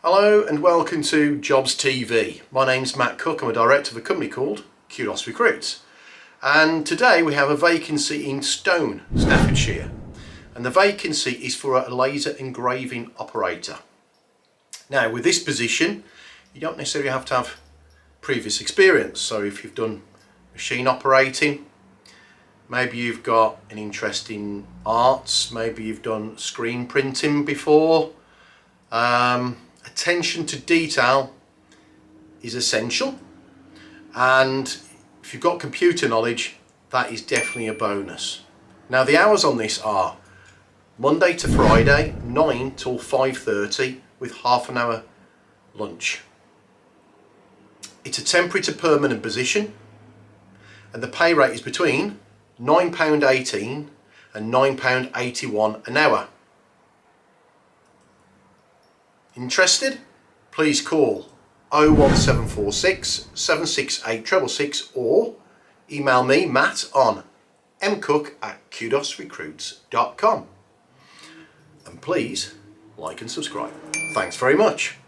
Hello and welcome to Jobs TV. My name's Matt Cook. I'm a director of a company called Kudos Recruits. And today we have a vacancy in Stone, Staffordshire. And the vacancy is for a laser engraving operator. Now with this position, you don't necessarily have to have previous experience. So if you've done machine operating, maybe you've got an interest in arts, maybe you've done screen printing before. Attention to detail is essential, and if you've got computer knowledge, that is definitely a bonus. Now the hours on this are Monday to Friday 9 till 5:30 with half an hour lunch. It's a temporary to permanent position, and the pay rate is between £9.18 and £9.81 an hour. Interested? Please call 01746 768 666 or email me, Matt, on mcook@kudosrecruits.com. And please like and subscribe. Thanks very much.